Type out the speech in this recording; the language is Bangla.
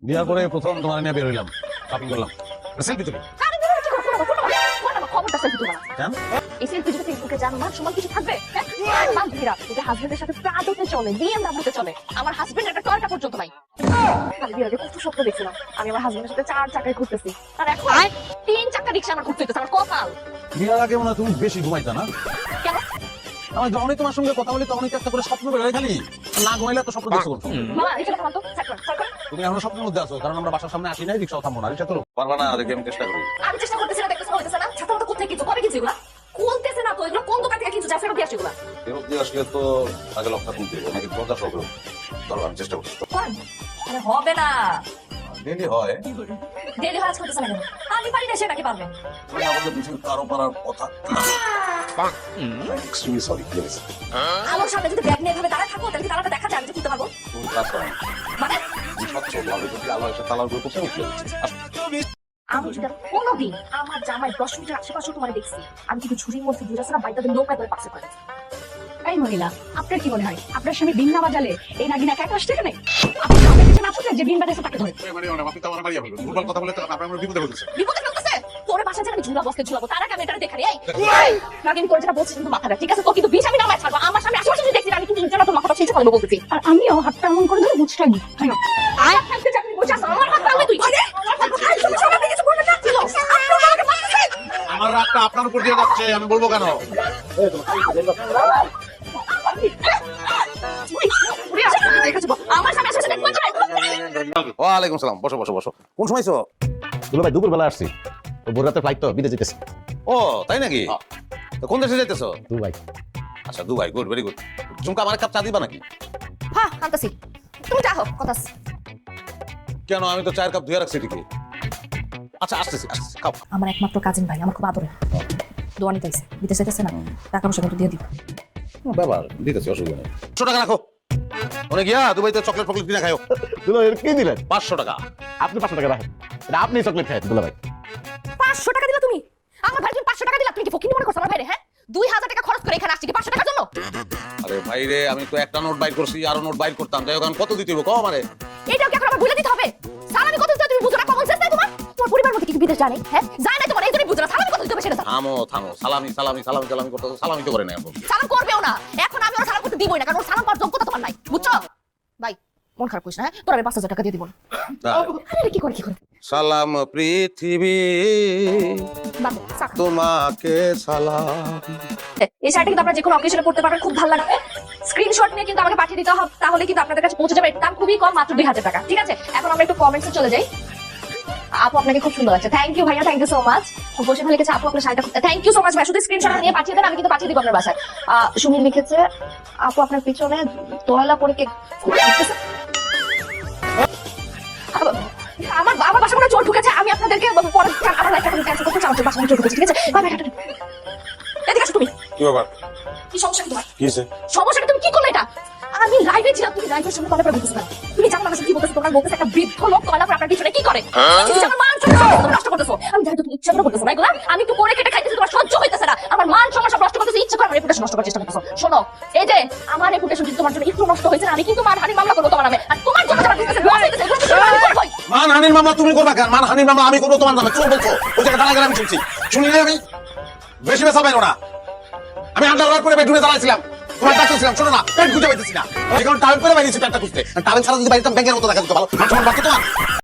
বিয়ার পরে প্রথম তোমার নিয়ে বের হইলাম, শপিং করলাম, সেলফি তুলি। খবরটা সেলফি তোলা কেন? এই সেলফি যদি ফেসবুকে জানো না সময় কিছু থাকবে বান্ধবীরা ওদের হাজবেন্ডের সাথে প্রাডোতে চলে বিএমডব্লিউতে চলে আমার হাজবেন্ড একটা টয়টা পর্যন্ত নাই আমি বিয়ের আগে কত স্বপ্ন দেখছিলাম আমি আমার হাজবেন্ডের সাথে 4 চাকায় ঘুরতেছি আর এখন 3 চাকা রিক্সা আমার ঘুরতে হইতেছে আমার কপাল বিয়ার আগে মনে হয় তুমি বেশি ঘুমাইতা না? কেন আমি যখনই তোমার সঙ্গে কথা বলি তখনই একটা করে স্বপ্ন বেরোয় খালি, না ঘুমাইলে তো স্বপ্ন দেখছো। মামা এই সেটা তো সাইকেল তুমি এখনো স্বপ্নের মধ্যে আছো, কারণ আমরা বাসার সামনে আসি নাই, রিক্সাও থামবো না। রিক্সা তো পারবা না, দেখে আমি চেষ্টা করি। আমি চেষ্টা করতেছি না দেখতেছ হইতেছে না ছাতা মতো কোথায় কিছু করে কিছু এগুলা খুলতেছে না তো এগুলো কোন দোকান থেকে কিছু যা ফেরত দিয়ে আসে এগুলা ফেরত দিয়ে আসলে তো আগে লক্ষা তুলতে হবে, নাকি 50 হবে। ধরো আমি চেষ্টা করছি। করেন আরে হবে না ডেলি হয়, ডেলি হাজ করতেছে না কেন? আমি পারি না সে নাকি পারবে তুমি আমাদের পিছনে কারো পারার কথা। Extremely sorry please. আমার সামনে যদি ব্যাগ নিয়ে এভাবে দাঁড়ায় থাকো তাহলে কি তালাটা দেখা যায় আমি যে খুলতে পারবো তুমি কাজ করো না। মানে তুমি স্বচ্ছ ভাবে যদি আলো এসে তালার উপরে পৌঁছে উঠলে আমি যদি কোনোদিন আমার জামাই 10 মিটার আশেপাশে তোমার দেখছি আমি কিন্তু ঝুড়ির মধ্যে দুরাসরা বাইতাদের নৌকা করে পাশে করে এই মহিলা আপনার কি মনে হয় আপনার স্বামী বিন না বাজালে এই নাগিন একা একা আসছে এখানে আপনি সামনে পিছনে না ছুটে যে বিন বাজাছে তাকে ধরে আপনি তো আমার বাড়ি বলবেন, ভুলভাল কথা বলে তো আপনার বিপদে বলতেছে। বিপদে ফেলতেছে তোর বাসা যে আমি ঝুলা বসকে ঝুলাবো তার আগে আমি এটা দেখা এই নাগিন করে যেটা বলছিস কিন্তু মাথাটা ঠিক আছে তো কিন্তু বিষ আমি নামায় ছাড়বো আমার সামনে আশেপাশে যদি দেখছি আমি কিন্তু নিজের তো মাথাটা ছিঁচে ফেলবো বলতেছি আর আমিও হাতটা এমন করে ধরে বুঝটা নি আয় থাকতে চাকরি বসে আছে আমার হাত পারলে তুই তুমি সবাই কিছু বলতে চাচ্ছিল আপনি আমাকে মারতেছেন আমার রাগটা আপনার উপর দিয়ে যাচ্ছে, আমি বলবো কেন? আমার সামনে এসে দেখবো ওয়ালাইকুম সালাম, বসো বসো বসো। কোন সময় আইছো? দুলো ভাই দুপুর বেলা আসছি, তো ভোর রাতে ফ্লাইট তো বিদেশ যেতেছি। ও তাই নাকি? তো কোন দেশে যাইতেছো? দুবাই। আচ্ছা দুবাই, গুড, ভেরি গুড। চুমকা আমার এক কাপ চা দিবা নাকি? হ্যাঁ আনতাছি তুমি যাও কথা আছে। কেন, আমি তো চায়ের কাপ ধুয়ে রাখছি ঠিকই। আচ্ছা আসতেছি আসতেছি, খাও। আমার একমাত্র কাজিন ভাই আমার খুব আদরের দোয়ানি তাইছে বিদেশ যাইতেছে না টাকা পয়সা কিন্তু দিয়ে দিব ব্যাপার দিতেছি, অসুবিধা নেই। 100 টাকা রাখো, ওনে গিয়া দুবাইতে চকলেট ফকলেট কিনা খাও। দুলো ভাই কি দিলেন? 500 টাকা। আপনি 500 টাকা রাখেন, এটা আপনি চকলেট খাই দুলো ভাই। 500 টাকা দিলা তুমি আমার ভাই তুমি 500 টাকা দিলা তুমি কি ফকিনি মনে করছ আমার ভাইরে হ্যাঁ 2000 টাকা খরচ করে এখানে আসছি কি 500 টাকার জন্য আরে ভাই রে, আমি তো একটা নোট বাইর করছি, আরো নোট বাইর করতাম, যাই হোক এখন কত দিতে হবে কও আমারে। এটাও কি এখন আমার বলে দিতে হবে সালামি কত দিতে তুমি বুঝো না কমন সেন্স নাই তোমার তোমার পরিবার মধ্যে কি বিদেশ জানে হ্যাঁ যায় না তোমার এই জন্যই বুঝো না সালামি কত দিতে হবে সেটা থামো থামো, সালামি সালামি সালামি সালামি করতে সালামি তো করে না এখন। সালাম করবেও না এখন আমি ওর সালাম করতে দিবই না কারণ ওর সালাম পাওয়ার যোগ্যতা তোমার নাই বুঝছো ভাই মন খারাপ করিস না হ্যাঁ তোর আমি 5000 টাকা দিয়ে দিব না আরে কি করে সালাম পৃথিবী বাবা সাক তোমাকে সালাম। এই শার্টটা কিন্তু আপনারা যে কোনো অকেশনে পড়তে পারবেন খুব ভালো লাগবে স্ক্রিনশট নিয়ে কিন্তু আমাকে পাঠিয়ে দিতে হবে তাহলে কিন্তু আপনাদের কাছে পৌঁছে যাবে এর দাম খুবই কম মাত্র 2000 টাকা ঠিক আছে এখন আমরা একটু কমেন্টসে চলে যাই আপু আপনাকে খুব সুন্দর লাগছে থ্যাংক ইউ ভাইয়া থ্যাংক ইউ সো মাচ বসে ভালো লিখেছে আপু আপনার শাড়িটা থ্যাংক ইউ সো মাচ ভাই শুধু স্ক্রিনশট নিয়ে পাঠিয়ে দেন আমি কিন্তু পাঠিয়ে দিব আপনার বাসায় সুনীল লিখেছে আপু আপনার পিছনে তোয়ালা পরে কে আমার বাবা বাসা মনে চোর ঢুকেছে আমি আপনাদেরকে পরে আমার লাইফটা ক্যান্সেল করতে চাই আমার বাসা মনে চোর ঢুকেছে ঠিক আছে বাবা এদিকে আসো তুমি কি ব্যাপার? কি সমস্যা কি তোমার কি হয়েছে? সমস্যাটা তুমি কি করলে এটা আমি লাইভে ছিলাম তুমি লাইভের সামনে কথা বলতেছ না তুমি জানো না কি বলতেছ তোমার বলতেছ একটা বৃদ্ধ লোক কয়লা পরে আপনার পিছনে কি করে তুমি আমার মান সম্মান তুমি নষ্ট করতেছো আমি জানি তো তুমি ইচ্ছা করে করতেছো না এগুলা আমি একটু করে কেটে খাইতেছি তোমার সহ্য হইতেছে না আমার মান সম্মান সব নষ্ট করতেছো ইচ্ছা করে আমার রেপুটেশন নষ্ট করার চেষ্টা করতেছো শোনো এই যে আমার রেপুটেশন যদি তোমার জন্য একটু নষ্ট হয়েছে না আমি কিন্তু মানহানির মামলা করবো তোমার নামে আর তোমার জন্য যারা বিজনেসে লস হইতেছে এগুলো তো আমি করবই মানহানির মামলা তুমি করবা কেন? মানহানির মামলা আমি করবো তোমার নামে, চোর বলছো? ওই জায়গায় দাঁড়া গেলে আমি শুনছি, শুনি না আমি? বেশি বেসা পাইলো না, আমি আন্ডারওয়্যার পরে বেডরুমে দাঁড়াইছিলাম, তোমার ডাক্তার ছিলাম, শোনো না পেট খুঁজে পাইতেছি না, এখন টাইম করে বাইরেছি পেটটা খুঁজতে, টাইম ছাড়া যদি বাইরে ব্যাংকের মতো দেখা যেত ভালো, তোমার